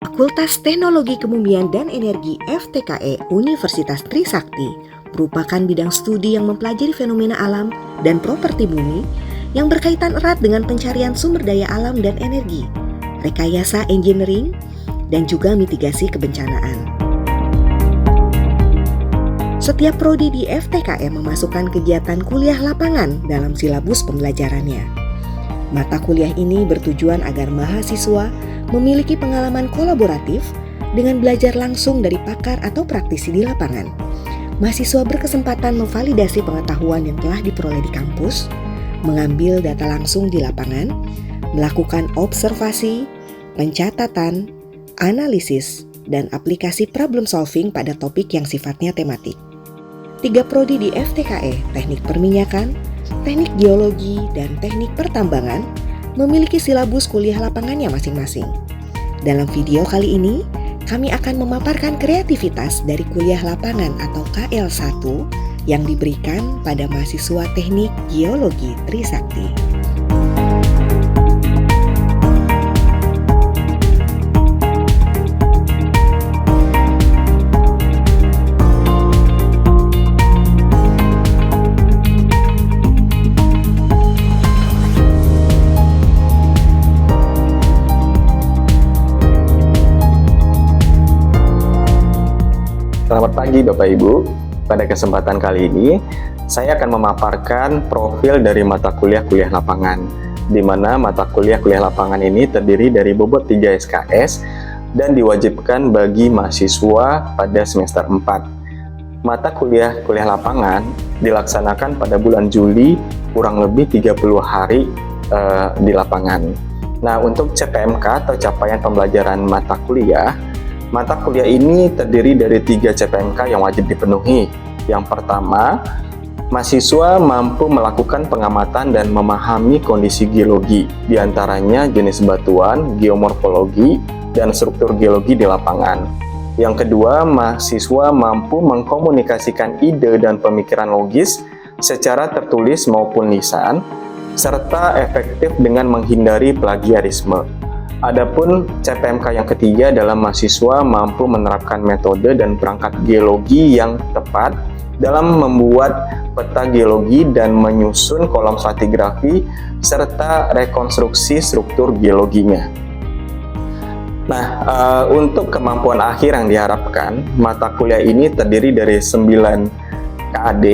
Fakultas Teknologi Kebumian dan Energi FTKE Universitas Trisakti merupakan bidang studi yang mempelajari fenomena alam dan properti bumi yang berkaitan erat dengan pencarian sumber daya alam dan energi, rekayasa engineering, dan juga mitigasi kebencanaan. Setiap prodi di FTKE memasukkan kegiatan kuliah lapangan dalam silabus pembelajarannya. Mata kuliah ini bertujuan agar mahasiswa memiliki pengalaman kolaboratif dengan belajar langsung dari pakar atau praktisi di lapangan. Mahasiswa berkesempatan memvalidasi pengetahuan yang telah diperoleh di kampus, mengambil data langsung di lapangan, melakukan observasi, pencatatan, analisis, dan aplikasi problem solving pada topik yang sifatnya tematik. 3 prodi di FTKE, Teknik Perminyakan, Teknik Geologi, dan Teknik Pertambangan memiliki silabus kuliah lapangannya masing-masing. Dalam video kali ini, kami akan memaparkan kreativitas dari kuliah lapangan atau KL1 yang diberikan pada mahasiswa Teknik Geologi Trisakti. Selamat pagi Bapak Ibu. Pada kesempatan kali ini, saya akan memaparkan profil dari mata kuliah lapangan, di mana mata kuliah lapangan ini terdiri dari bobot 3 SKS dan diwajibkan bagi mahasiswa pada semester 4. Mata kuliah lapangan dilaksanakan pada bulan Juli, kurang lebih 30 hari di lapangan. Nah, untuk CPMK atau capaian pembelajaran mata kuliah ini terdiri dari 3 CPMK yang wajib dipenuhi. Yang pertama, mahasiswa mampu melakukan pengamatan dan memahami kondisi geologi, diantaranya jenis batuan, geomorfologi, dan struktur geologi di lapangan. Yang kedua, mahasiswa mampu mengkomunikasikan ide dan pemikiran logis secara tertulis maupun lisan, serta efektif dengan menghindari plagiarisme. Adapun CPMK yang ketiga dalam mahasiswa mampu menerapkan metode dan perangkat geologi yang tepat dalam membuat peta geologi dan menyusun kolom stratigrafi serta rekonstruksi struktur geologinya. Nah, untuk kemampuan akhir yang diharapkan, mata kuliah ini terdiri dari 9 KAD,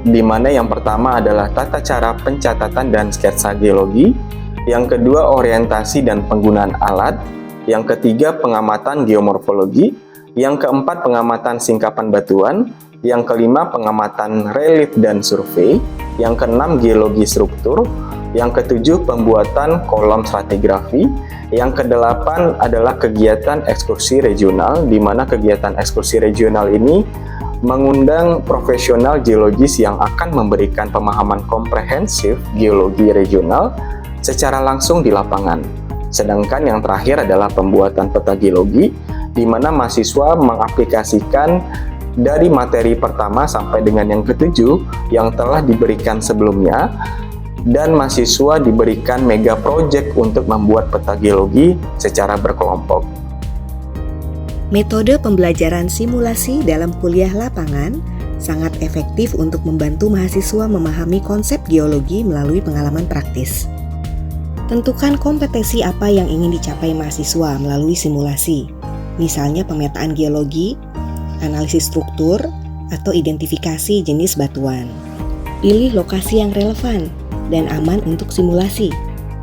di mana yang pertama adalah tata cara pencatatan dan sketsa geologi, yang kedua orientasi dan penggunaan alat, yang ketiga pengamatan geomorfologi, yang keempat pengamatan singkapan batuan, yang kelima pengamatan relief dan survei, yang keenam geologi struktur, yang ketujuh pembuatan kolom stratigrafi, yang kedelapan adalah kegiatan ekskursi regional, di mana kegiatan ekskursi regional ini mengundang profesional geologis yang akan memberikan pemahaman komprehensif geologi regional secara langsung di lapangan. Sedangkan yang terakhir adalah pembuatan peta geologi, di mana mahasiswa mengaplikasikan dari materi pertama sampai dengan yang ketujuh yang telah diberikan sebelumnya, dan mahasiswa diberikan mega project untuk membuat peta geologi secara berkelompok. Metode pembelajaran simulasi dalam kuliah lapangan sangat efektif untuk membantu mahasiswa memahami konsep geologi melalui pengalaman praktis. Tentukan kompetensi apa yang ingin dicapai mahasiswa melalui simulasi, misalnya pemetaan geologi, analisis struktur, atau identifikasi jenis batuan. Pilih lokasi yang relevan dan aman untuk simulasi,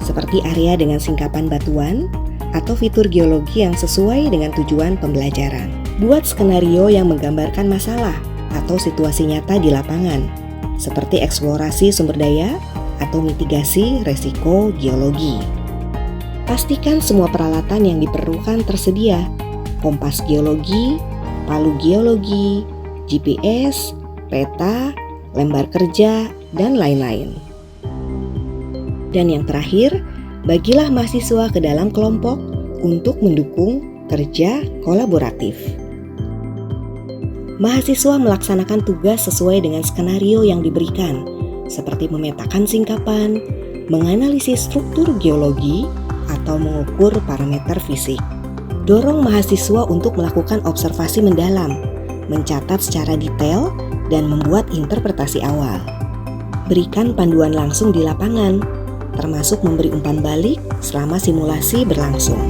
seperti area dengan singkapan batuan atau fitur geologi yang sesuai dengan tujuan pembelajaran. Buat skenario yang menggambarkan masalah atau situasi nyata di lapangan, seperti eksplorasi sumber daya atau mitigasi resiko geologi. Pastikan semua peralatan yang diperlukan tersedia, kompas geologi, palu geologi, GPS, peta, lembar kerja, dan lain-lain. Dan yang terakhir, bagilah mahasiswa ke dalam kelompok untuk mendukung kerja kolaboratif. Mahasiswa melaksanakan tugas sesuai dengan skenario yang diberikan, seperti memetakan singkapan, menganalisis struktur geologi, atau mengukur parameter fisik. Dorong mahasiswa untuk melakukan observasi mendalam, mencatat secara detail, dan membuat interpretasi awal. Berikan panduan langsung di lapangan, termasuk memberi umpan balik selama simulasi berlangsung.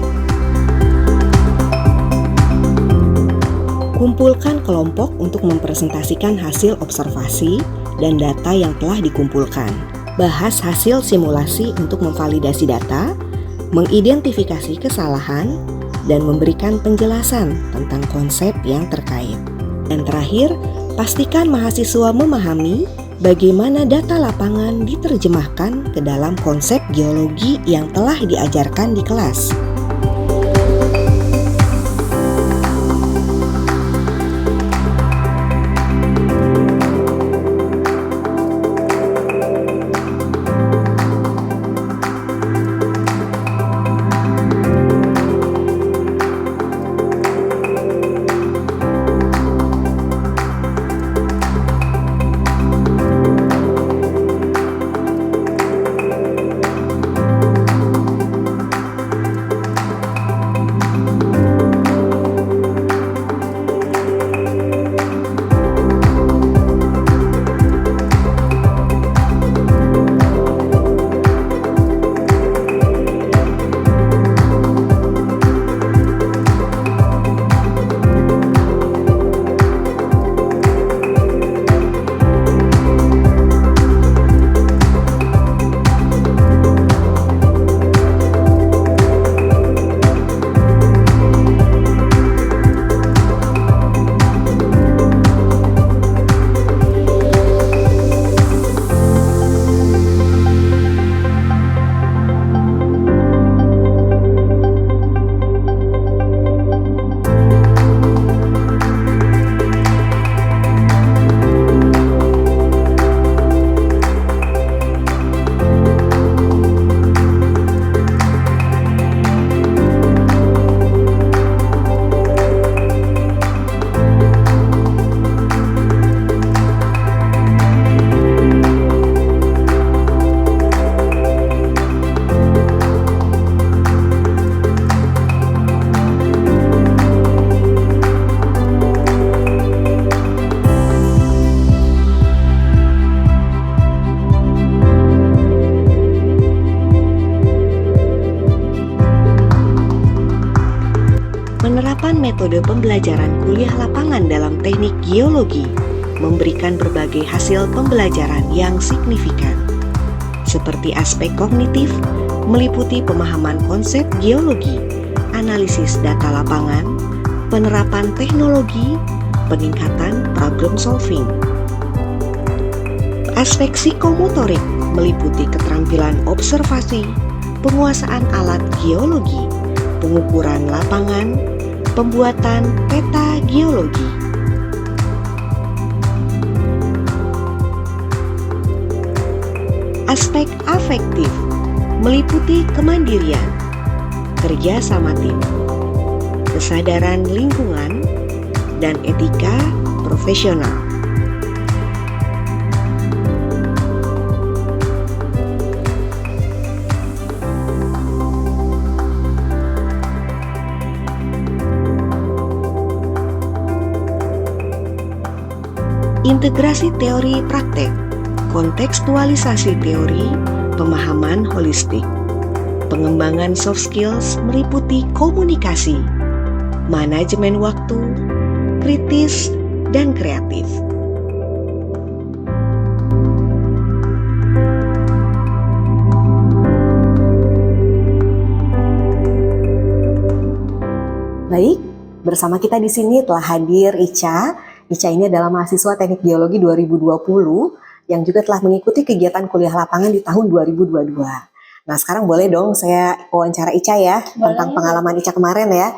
Kumpulkan kelompok untuk mempresentasikan hasil observasi dan data yang telah dikumpulkan. Bahas hasil simulasi untuk memvalidasi data, mengidentifikasi kesalahan, dan memberikan penjelasan tentang konsep yang terkait. Dan terakhir, pastikan mahasiswa memahami bagaimana data lapangan diterjemahkan ke dalam konsep geologi yang telah diajarkan di kelas. Penerapan metode pembelajaran kuliah lapangan dalam teknik geologi memberikan berbagai hasil pembelajaran yang signifikan, seperti aspek kognitif, meliputi pemahaman konsep geologi, analisis data lapangan, penerapan teknologi, peningkatan problem solving. Aspek psikomotorik meliputi keterampilan observasi, penguasaan alat geologi, pengukuran lapangan, pembuatan peta geologi. Aspek afektif meliputi kemandirian, kerja sama tim, kesadaran lingkungan, dan etika profesional. Integrasi teori praktek, kontekstualisasi teori, pemahaman holistik. Pengembangan soft skills meliputi komunikasi, manajemen waktu, kritis, dan kreatif. Baik, bersama kita di sini telah hadir Ica. Ica ini adalah mahasiswa Teknik Geologi 2020 yang juga telah mengikuti kegiatan kuliah lapangan di tahun 2022. Nah, sekarang boleh dong saya wawancara Ica ya, tentang pengalaman Ica kemarin ya.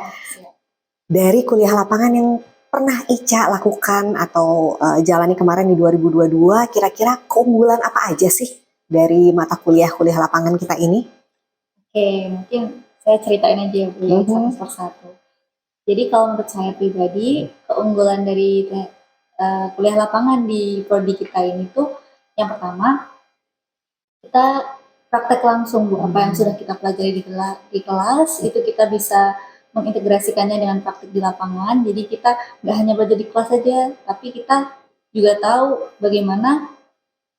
Dari kuliah lapangan yang pernah Ica lakukan atau jalani kemarin di 2022, kira-kira keunggulan apa aja sih dari mata kuliah-kuliah lapangan kita ini? Oke, mungkin saya ceritain aja ya Bu, satu persatu. Jadi kalau menurut saya pribadi, keunggulan dari kuliah lapangan di prodi kita ini tuh, yang pertama, kita praktek langsung Bu, apa yang sudah kita pelajari di kelas, itu kita bisa mengintegrasikannya dengan praktik di lapangan. Jadi kita nggak hanya belajar di kelas saja, tapi kita juga tahu bagaimana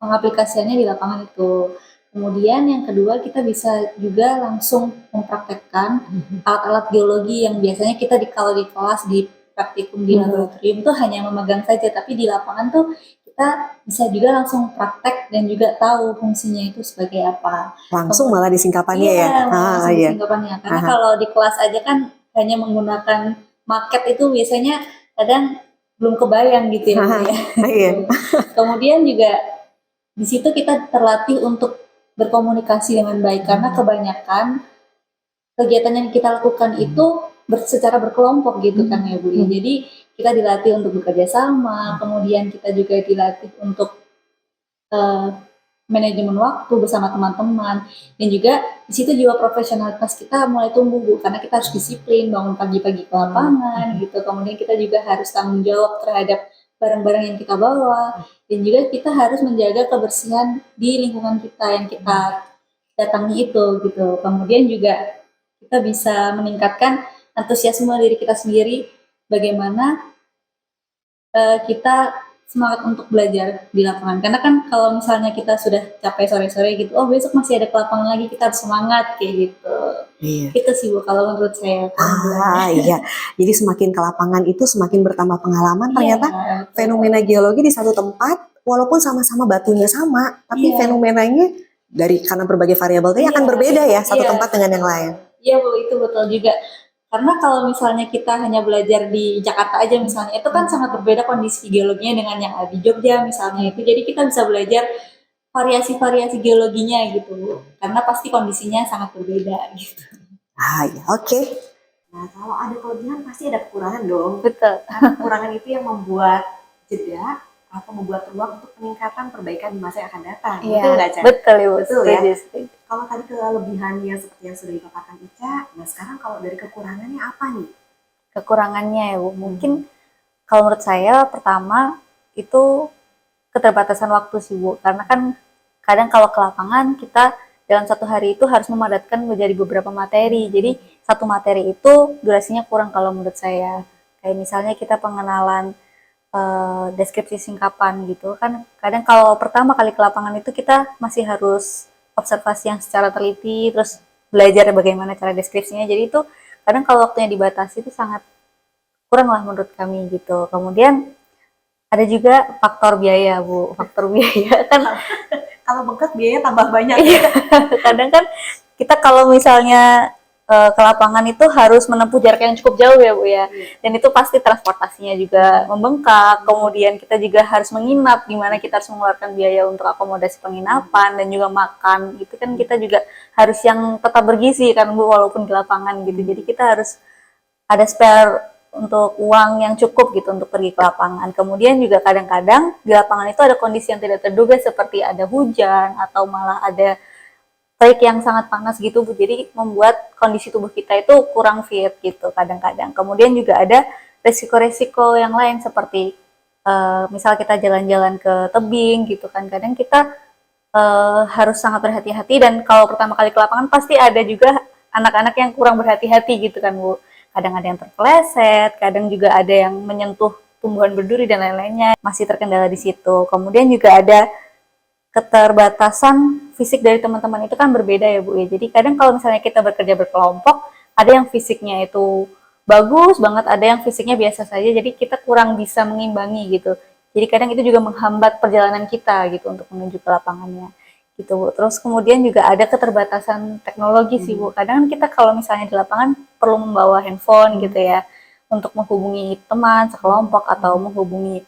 pengaplikasiannya di lapangan itu. Kemudian yang kedua, kita bisa juga langsung mempraktekkan alat-alat geologi yang biasanya kita kalau di kelas di praktikum di laboratorium itu hanya memegang saja, tapi di lapangan tuh kita bisa juga langsung praktek dan juga tahu fungsinya itu sebagai apa. Langsung malah disingkapannya Iya, ya. langsung Iya. disingkapannya. Karena kalau di kelas aja kan hanya menggunakan market itu biasanya kadang belum kebayang gitu ya. Bu, ya. Iya. Kemudian juga di situ kita terlatih untuk berkomunikasi dengan baik karena kebanyakan kegiatan yang kita lakukan itu secara berkelompok gitu kan ya Bu ya. Jadi kita dilatih untuk bekerja sama, kemudian kita juga dilatih untuk manajemen waktu bersama teman-teman, dan juga di situ jiwa profesionalitas kita mulai tumbuh Bu, karena kita harus disiplin bangun pagi-pagi ke lapangan gitu. Kemudian kita juga harus tanggung jawab terhadap barang-barang yang kita bawa, dan juga kita harus menjaga kebersihan di lingkungan kita yang kita datangi itu gitu. Kemudian juga kita bisa meningkatkan antusiasme diri kita sendiri, bagaimana kita semangat untuk belajar di lapangan. Karena kan kalau misalnya kita sudah capek sore-sore gitu, oh besok masih ada ke lapangan lagi, kita harus semangat kayak gitu. Iya. Itu sih Bu kalau menurut saya. Iya. Jadi semakin ke lapangan itu semakin bertambah pengalaman. Ternyata Iya, fenomena geologi di satu tempat, walaupun sama-sama batunya sama, tapi Iya. fenomenanya karena berbagai variabel tadi akan Iya. berbeda ya satu Iya. tempat dengan yang lain. Iya Bu, itu betul juga. Karena kalau misalnya kita hanya belajar di Jakarta aja misalnya, itu kan sangat berbeda kondisi geologinya dengan yang ada di Jogja misalnya itu. Jadi kita bisa belajar variasi-variasi geologinya gitu Bu. Karena pasti kondisinya sangat berbeda gitu. Ya, oke. Nah, kalau ada kelebihan pasti ada kekurangan dong. Betul. Karena kekurangan itu yang membuat jeda atau membuat ruang untuk peningkatan perbaikan di masa yang akan datang. Betul nggak, Ca? Betul Ibu. Betul ya? Setuju. Kalau tadi kelebihannya seperti yang sudah dipaparkan Ica, nah sekarang kalau dari kekurangannya apa nih? Kekurangannya ya Bu, mungkin kalau menurut saya pertama itu keterbatasan waktu sih Bu, karena kan kadang kalau ke lapangan kita dalam satu hari itu harus memadatkan menjadi beberapa materi, jadi satu materi itu durasinya kurang kalau menurut saya. Kayak misalnya kita pengenalan deskripsi singkapan gitu kan, kadang kalau pertama kali ke lapangan itu kita masih harus observasi yang secara teliti, terus belajar bagaimana cara deskripsinya, jadi itu kadang kalau waktunya dibatasi itu sangat kurang lah menurut kami gitu. Kemudian ada juga faktor biaya Bu, faktor biaya kan Kalau bengkak biaya tambah banyak. iya, kadang kan kita kalau misalnya ke lapangan itu harus menempuh jarak yang cukup jauh ya Bu ya, dan itu pasti transportasinya juga membengkak, kemudian kita juga harus menginap, di mana kita harus mengeluarkan biaya untuk akomodasi penginapan dan juga makan, itu kan kita juga harus yang tetap bergizi kan Bu, walaupun di lapangan gitu. Jadi kita harus ada spare untuk uang yang cukup gitu untuk pergi ke lapangan. Kemudian juga kadang-kadang di lapangan itu ada kondisi yang tidak terduga seperti ada hujan atau malah ada terik yang sangat panas gitu Bu. Jadi membuat kondisi tubuh kita itu kurang fit gitu kadang-kadang. Kemudian juga ada resiko-resiko yang lain seperti misal kita jalan-jalan ke tebing gitu kan. Kadang kita harus sangat berhati-hati, dan kalau pertama kali ke lapangan pasti ada juga anak-anak yang kurang berhati-hati gitu kan Bu. Kadang ada yang terpeleset, kadang juga ada yang menyentuh tumbuhan berduri dan lain-lainnya, masih terkendala di situ. Kemudian juga ada keterbatasan fisik dari teman-teman itu kan berbeda ya Bu ya. Jadi kadang kalau misalnya kita bekerja berkelompok, ada yang fisiknya itu bagus banget, ada yang fisiknya biasa saja, jadi kita kurang bisa mengimbangi gitu. Jadi kadang itu juga menghambat perjalanan kita gitu untuk menuju ke lapangannya gitu Bu. Terus kemudian juga ada keterbatasan teknologi sih Bu. Kadang kita kalau misalnya di lapangan perlu membawa handphone gitu ya untuk menghubungi teman sekelompok atau menghubungi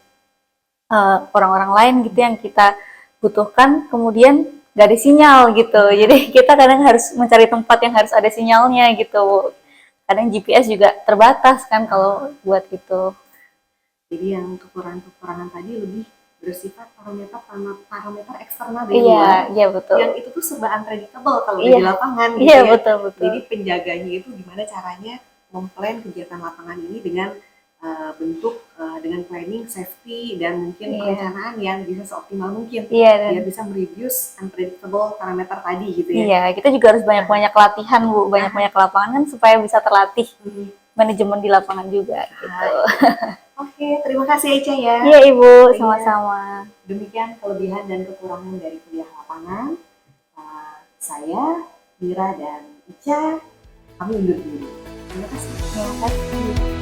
orang-orang lain gitu yang kita butuhkan, kemudian gak ada sinyal gitu. Jadi kita kadang harus mencari tempat yang harus ada sinyalnya gitu Bu. Kadang GPS juga terbatas kan kalau buat gitu. Jadi yang kekurangan-kekurangan tadi lebih bersifat parameter eksternal dari Iya, luar. iya betul. Yang itu tuh serba unpredictable kalau Iya. di lapangan gitu Iya ya. betul. Jadi penjaganya itu gimana caranya memplan kegiatan lapangan ini dengan bentuk dengan planning, safety, dan mungkin Iya. perencanaan yang bisa seoptimal mungkin. Iya, dan Biar bisa mereduce unpredictable parameter tadi gitu ya. iya, kita juga harus banyak-banyak latihan Bu, banyak-banyak lapangan kan supaya bisa terlatih Hmm. manajemen di lapangan juga gitu. Oke, terima kasih Ica ya. Iya Ibu, Iya. sama-sama. Demikian kelebihan dan kekurangan dari kuliah lapangan. Saya, Mira dan Ica, kami undur diri. Terima kasih. Terima kasih.